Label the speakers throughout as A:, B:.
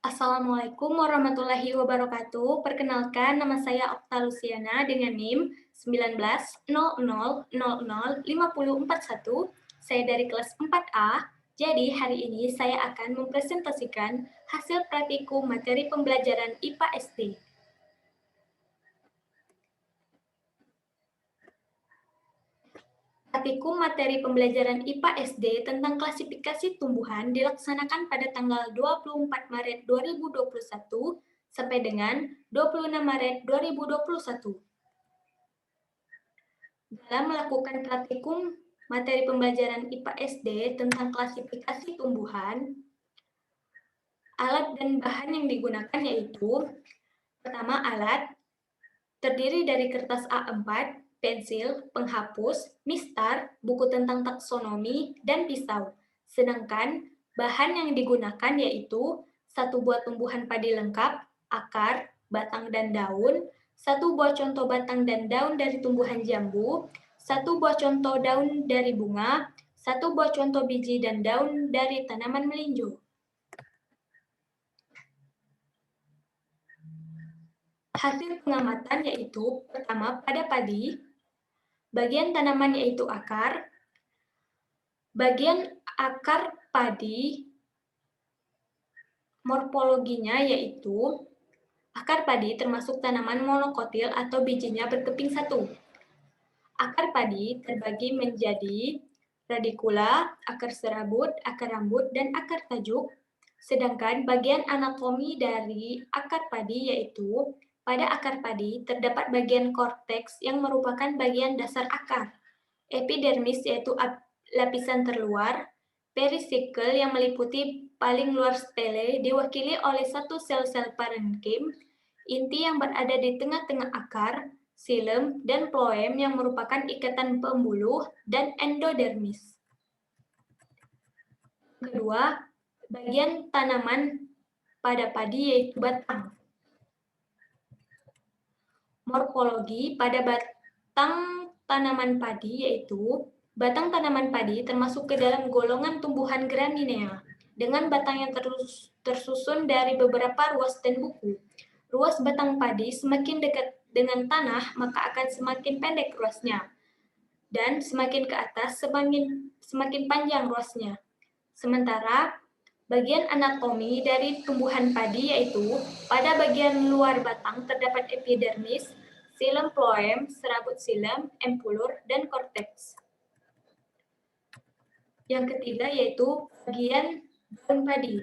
A: Assalamualaikum warahmatullahi wabarakatuh. Perkenalkan, nama saya Okta Luciana dengan NIM 1900005041. Saya dari kelas 4A. Jadi, hari ini saya akan mempresentasikan hasil praktikum materi pembelajaran IPA SD. Praktikum materi pembelajaran IPA SD tentang klasifikasi tumbuhan dilaksanakan pada tanggal 24 Maret 2021 sampai dengan 26 Maret 2021. Dalam melakukan praktikum materi pembelajaran IPA SD tentang klasifikasi tumbuhan, alat dan bahan yang digunakan yaitu pertama alat terdiri dari kertas A4, pensil, penghapus, mistar, buku tentang taksonomi, dan pisau. Sedangkan bahan yang digunakan yaitu satu buah tumbuhan padi lengkap, akar, batang, dan daun, satu buah contoh batang dan daun dari tumbuhan jambu, satu buah contoh daun dari bunga, satu buah contoh biji dan daun dari tanaman melinjo. Hasil pengamatan yaitu pertama pada padi, bagian tanaman yaitu akar, bagian akar padi morfologinya yaitu akar padi termasuk tanaman monokotil atau bijinya berkeping satu. Akar padi terbagi menjadi radikula, akar serabut, akar rambut, dan akar tajuk. Sedangkan bagian anatomi dari akar padi yaitu pada akar padi terdapat bagian korteks yang merupakan bagian dasar akar, epidermis yaitu lapisan terluar, perisikel yang meliputi paling luar stele diwakili oleh satu sel-sel parenkim, inti yang berada di tengah-tengah akar, xilem, dan phloem yang merupakan ikatan pembuluh, dan endodermis. Kedua, bagian tanaman pada padi yaitu batang. Morfologi pada batang tanaman padi yaitu batang tanaman padi termasuk ke dalam golongan tumbuhan graminea dengan batang yang tersusun dari beberapa ruas dan buku. Ruas batang padi semakin dekat dengan tanah maka akan semakin pendek ruasnya dan semakin ke atas semakin panjang ruasnya. Sementara bagian anatomi dari tumbuhan padi yaitu pada bagian luar batang terdapat epidermis, xilem phloem, serabut xilem, empulur, dan korteks. Yang ketiga yaitu bagian daun padi.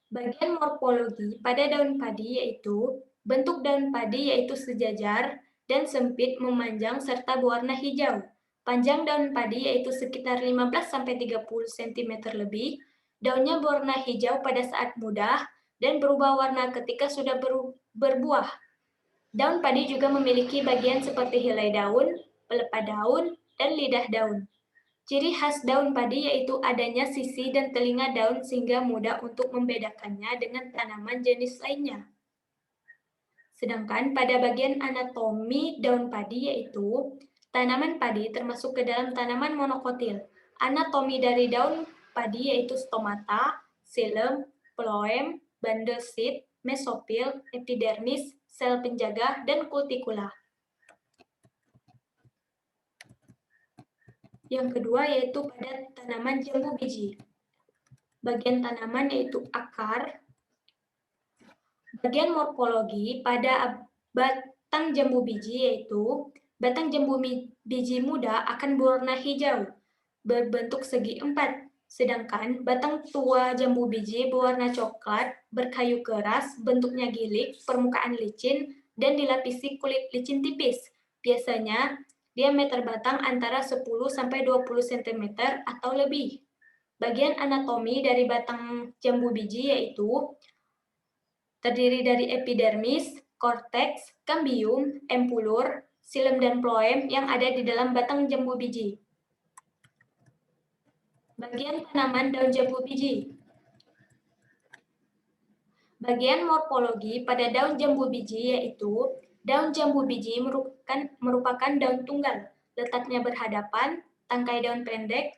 A: Bagian morfologi pada daun padi yaitu bentuk daun padi yaitu sejajar dan sempit memanjang serta berwarna hijau. Panjang daun padi yaitu sekitar 15-30 cm lebih. Daunnya berwarna hijau pada saat muda dan berubah warna ketika sudah berbuah. Daun padi juga memiliki bagian seperti helai daun, pelepah daun, dan lidah daun. Ciri khas daun padi yaitu adanya sisi dan telinga daun sehingga mudah untuk membedakannya dengan tanaman jenis lainnya. Sedangkan pada bagian anatomi daun padi yaitu tanaman padi termasuk ke dalam tanaman monokotil. Anatomi dari daun padi yaitu stomata, xilem, phloem, bundle seed, mesopil, epidermis, sel penjaga, dan kutikula. Yang kedua yaitu pada tanaman jambu biji. Bagian tanaman yaitu akar. Bagian morfologi pada batang jambu biji yaitu batang jambu biji muda akan berwarna hijau, berbentuk segi empat. Sedangkan batang tua jambu biji berwarna coklat, berkayu keras, bentuknya gilik, permukaan licin, dan dilapisi kulit licin tipis. Biasanya diameter batang antara 10-20 cm atau lebih. Bagian anatomi dari batang jambu biji yaitu terdiri dari epidermis, korteks, kambium, empulur, xilem dan phloem yang ada di dalam batang jambu biji. Bagian tanaman daun jambu biji. Bagian morfologi pada daun jambu biji yaitu daun jambu biji merupakan daun tunggal, letaknya berhadapan, tangkai daun pendek,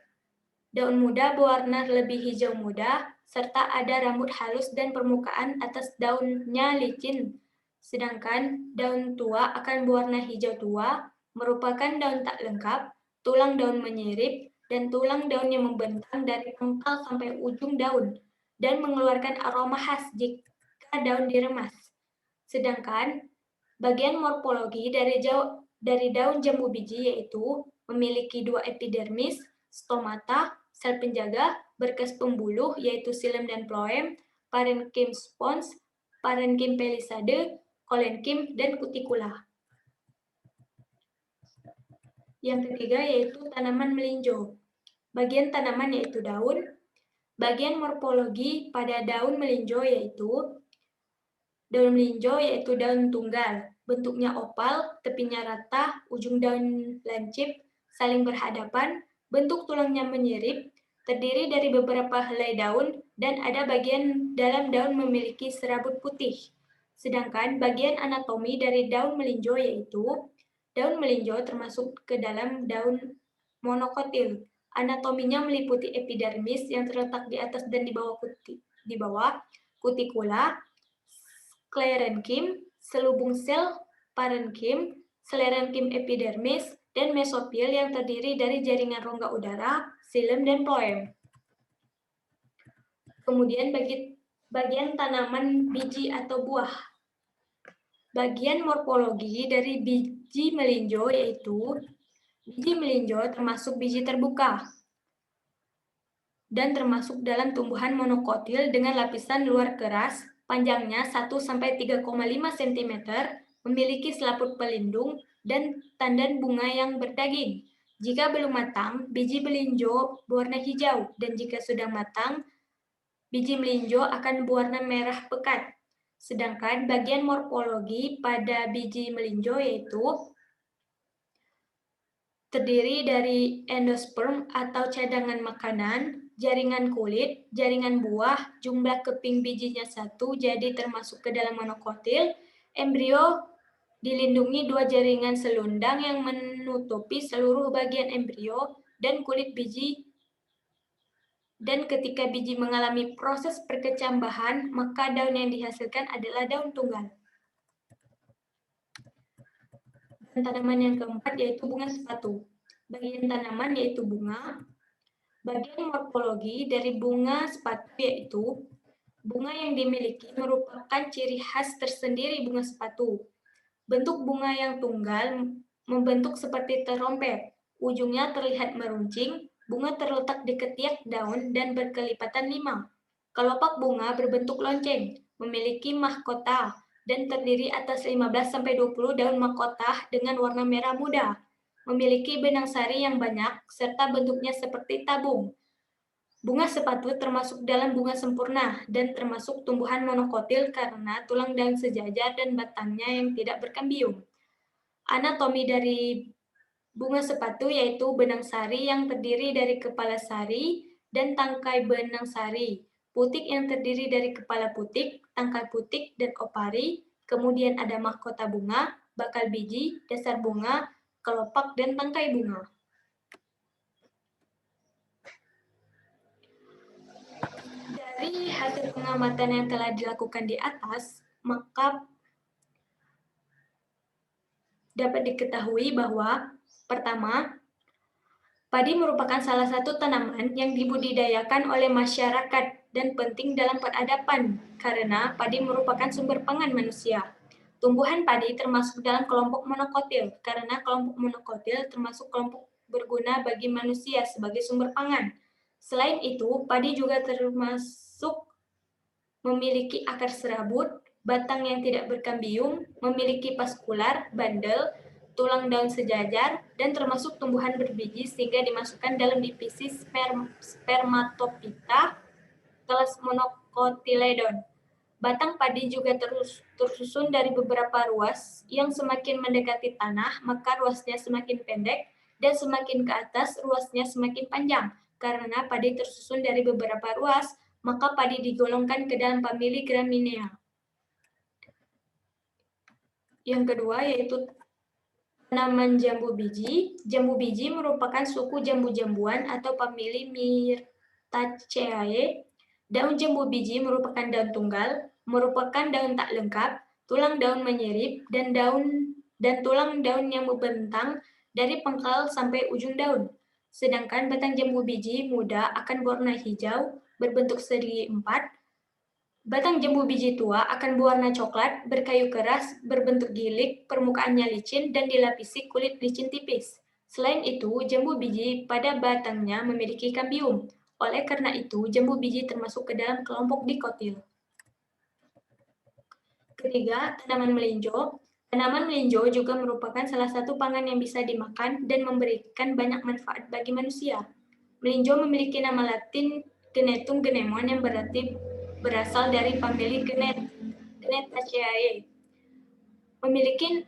A: daun muda berwarna lebih hijau muda, serta ada rambut halus dan permukaan atas daunnya licin. Sedangkan daun tua akan berwarna hijau tua, merupakan daun tak lengkap, tulang daun menyirip, dan tulang daun yang membentang dari pangkal sampai ujung daun, dan mengeluarkan aroma khas jika daun diremas. Sedangkan bagian morfologi dari daun jambu biji yaitu memiliki 2 epidermis, stomata, sel penjaga, berkas pembuluh yaitu xilem dan phloem, parenkim spons, parenkim palisade, kolenkim, dan kutikula. Yang ketiga yaitu tanaman melinjo. Bagian tanaman yaitu daun. Bagian morfologi pada daun melinjo yaitu daun melinjo yaitu daun tunggal. Bentuknya opal, tepinya rata, ujung daun lancip, saling berhadapan, bentuk tulangnya menyirip, terdiri dari beberapa helai daun, dan ada bagian dalam daun memiliki serabut putih. Sedangkan bagian anatomi dari daun melinjo yaitu daun melinjo termasuk ke dalam daun monokotil. Anatominya meliputi epidermis yang terletak di atas dan di bawah kutikula, sklerenkim, selubung sel parenkim, sklerenkim epidermis, dan mesofil yang terdiri dari jaringan rongga udara, xilem, dan phloem. Kemudian bagian tanaman biji atau buah. Bagian morfologi dari biji melinjo yaitu biji melinjo termasuk biji terbuka dan termasuk dalam tumbuhan monokotil dengan lapisan luar keras, panjangnya 1-3,5 cm, memiliki selaput pelindung, dan tandan bunga yang berdaging. Jika belum matang, biji melinjo berwarna hijau, dan jika sudah matang, biji melinjo akan berwarna merah pekat. Sedangkan bagian morfologi pada biji melinjo yaitu terdiri dari endosperm atau cadangan makanan, jaringan kulit, jaringan buah, jumlah keping bijinya 1, jadi termasuk ke dalam monokotil. Embrio dilindungi 2 jaringan selundang yang menutupi seluruh bagian embrio dan kulit biji. Dan ketika biji mengalami proses perkecambahan, maka daun yang dihasilkan adalah daun tunggal. Dan tanaman yang keempat yaitu bunga sepatu. Bagian tanaman yaitu bunga. Bagian morfologi dari bunga sepatu yaitu bunga yang dimiliki merupakan ciri khas tersendiri bunga sepatu. Bentuk bunga yang tunggal membentuk seperti terompet. Ujungnya terlihat meruncing, bunga terletak di ketiak daun dan berkelipatan 5. Kelopak bunga berbentuk lonceng, memiliki mahkota, dan terdiri atas 15-20 daun mahkota dengan warna merah muda. Memiliki benang sari yang banyak, serta bentuknya seperti tabung. Bunga sepatu termasuk dalam bunga sempurna dan termasuk tumbuhan monokotil karena tulang daun sejajar dan batangnya yang tidak berkambium. Anatomi dari bunga sepatu yaitu benang sari yang terdiri dari kepala sari dan tangkai benang sari, putik yang terdiri dari kepala putik, tangkai putik, dan opari, kemudian ada mahkota bunga, bakal biji, dasar bunga, kelopak, dan tangkai bunga. Dari hasil pengamatan yang telah dilakukan di atas, maka dapat diketahui bahwa pertama, padi merupakan salah satu tanaman yang dibudidayakan oleh masyarakat dan penting dalam peradaban karena padi merupakan sumber pangan manusia. Tumbuhan padi termasuk dalam kelompok monokotil karena kelompok monokotil termasuk kelompok berguna bagi manusia sebagai sumber pangan. Selain itu, padi juga termasuk memiliki akar serabut, batang yang tidak berkambium, memiliki paskular, bandel, tulang daun sejajar, dan termasuk tumbuhan berbiji sehingga dimasukkan dalam divisi spermatophyta kelas monocotyledon. Batang padi juga tersusun dari beberapa ruas yang semakin mendekati tanah, maka ruasnya semakin pendek, dan semakin ke atas ruasnya semakin panjang. Karena padi tersusun dari beberapa ruas, maka padi digolongkan ke dalam famili Graminea. Yang kedua yaitu tanaman jambu biji. Jambu biji merupakan suku jambu-jambuan atau famili Myrtaceae. Daun jambu biji merupakan daun tunggal, merupakan daun tak lengkap, tulang daun menyirip, dan tulang daun yang membentang dari pangkal sampai ujung daun. Sedangkan batang jambu biji muda akan berwarna hijau, berbentuk segi empat. Batang jambu biji tua akan berwarna coklat, berkayu keras, berbentuk gilik, permukaannya licin, dan dilapisi kulit licin tipis. Selain itu, jambu biji pada batangnya memiliki kambium. Oleh karena itu, jambu biji termasuk ke dalam kelompok dikotil. Ketiga, tanaman melinjo. Tanaman melinjo juga merupakan salah satu pangan yang bisa dimakan dan memberikan banyak manfaat bagi manusia. Melinjo memiliki nama Latin Genetum genemon yang berasal dari famili Genetaceae. Memiliki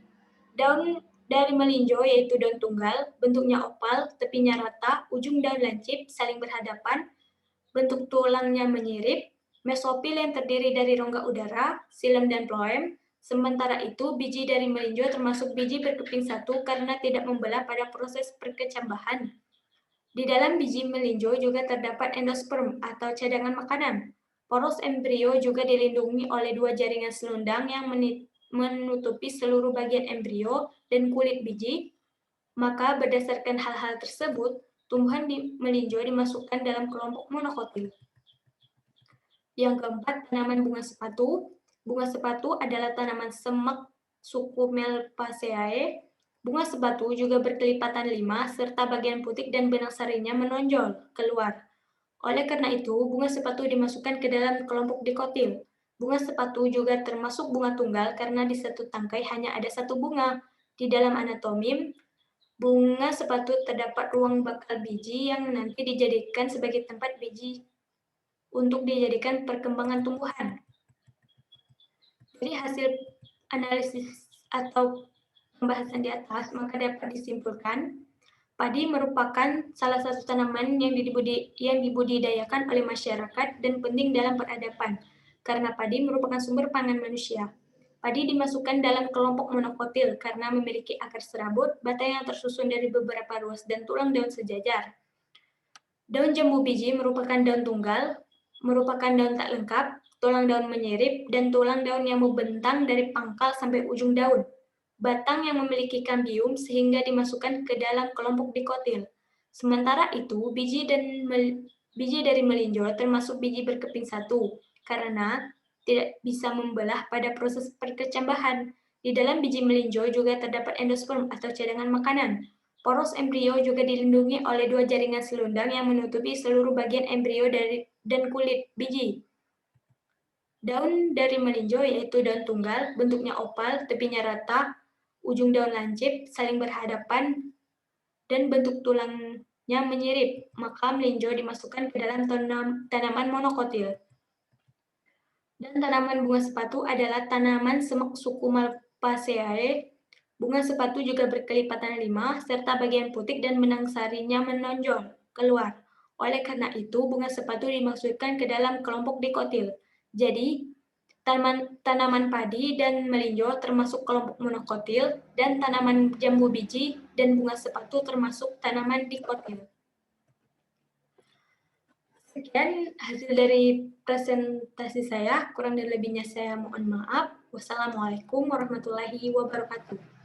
A: daun dari melinjo yaitu daun tunggal, bentuknya opal, tepinya rata, ujung daun lancip, saling berhadapan, bentuk tulangnya menyirip, mesopil yang terdiri dari rongga udara, silem dan phloem. Sementara itu, biji dari melinjo termasuk biji berkeping satu karena tidak membelah pada proses perkecambahan. Di dalam biji melinjo juga terdapat endosperm atau cadangan makanan. Poros embrio juga dilindungi oleh dua jaringan selundang yang menutupi seluruh bagian embrio dan kulit biji. Maka berdasarkan hal-hal tersebut, tumbuhan di melinjo dimasukkan dalam kelompok monokotil. Yang keempat, tanaman bunga sepatu. Bunga sepatu adalah tanaman semak suku Malvaceae. Bunga sepatu juga berkelipatan 5 serta bagian putih dan benang sarinya menonjol keluar. Oleh karena itu, bunga sepatu dimasukkan ke dalam kelompok dikotil. Bunga sepatu juga termasuk bunga tunggal karena di satu tangkai hanya ada satu bunga. Di dalam anatomi, bunga sepatu terdapat ruang bakal biji yang nanti dijadikan sebagai tempat biji untuk dijadikan perkembangan tumbuhan. Dari hasil analisis atau pembahasan di atas, maka dapat disimpulkan padi merupakan salah satu tanaman yang dibudidayakan oleh masyarakat dan penting dalam peradaban, karena padi merupakan sumber pangan manusia. Padi dimasukkan dalam kelompok monokotil karena memiliki akar serabut, batang yang tersusun dari beberapa ruas, dan tulang daun sejajar. Daun jambu biji merupakan daun tunggal, merupakan daun tak lengkap, tulang daun menyirip, dan tulang daun yang membentang dari pangkal sampai ujung daun. Batang yang memiliki kambium sehingga dimasukkan ke dalam kelompok dikotil. Sementara itu, biji dari melinjo termasuk biji berkeping satu, karena tidak bisa membelah pada proses perkecambahan. Di dalam biji melinjo juga terdapat endosperm atau cadangan makanan. Poros embrio juga dilindungi oleh dua jaringan selundang yang menutupi seluruh bagian embrio dan kulit biji. Daun dari melinjo yaitu daun tunggal, bentuknya opal, tepinya rata, ujung daun lancip, saling berhadapan, dan bentuk tulangnya menyirip. Maka melinjo dimasukkan ke dalam tanaman monokotil. Dan tanaman bunga sepatu adalah tanaman semak suku Malvaceae. Bunga sepatu juga berkelipatan 5, serta bagian putih dan benang sarinya menonjol keluar. Oleh karena itu, bunga sepatu dimasukkan ke dalam kelompok dikotil. Jadi, tanaman padi dan melinjo termasuk kelompok monokotil, dan tanaman jambu biji dan bunga sepatu termasuk tanaman dikotil. Sekian hasil dari presentasi saya, kurang dan lebihnya saya mohon maaf. Wassalamualaikum warahmatullahi wabarakatuh.